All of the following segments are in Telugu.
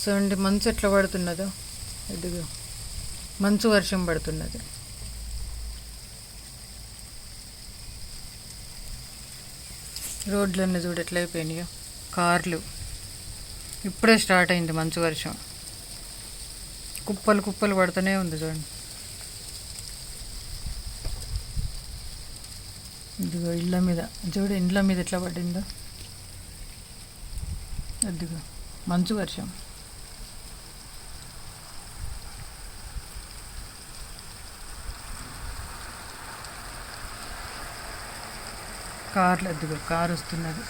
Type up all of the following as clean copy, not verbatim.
చూడండి మంచు ఎట్లా పడుతున్నదో. ఇదిగో మంచు వర్షం పడుతున్నది. రోడ్లన్నీ చూడు ఎట్లయిపోయినాయో. కార్లు ఇప్పుడే స్టార్ట్ అయింది మంచు వర్షం. కుప్పలు కుప్పలు పడుతూనే ఉంది చూడండి. ఇదిగో ఇళ్ళ మీద చూడు, ఇండ్ల మీద ఎట్లా పడిందో. ఇదిగో మంచు వర్షం. కార్లు, ఎద్దుగో కారు వస్తున్నది.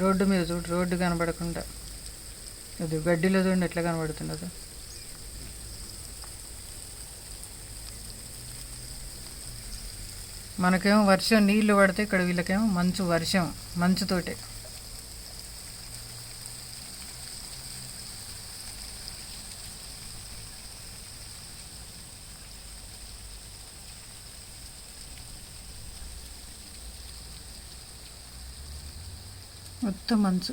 రోడ్డు మీద చూడు, రోడ్డు కనబడకుండా అది గడ్డిలో చూడండి ఎట్లా కనబడుతున్నదో. మనకేమో వర్షం నీళ్లు పడితే, ఇక్కడ వీళ్ళకేమో మంచు వర్షం, మంచుతోటే. మొత్తం మంచు.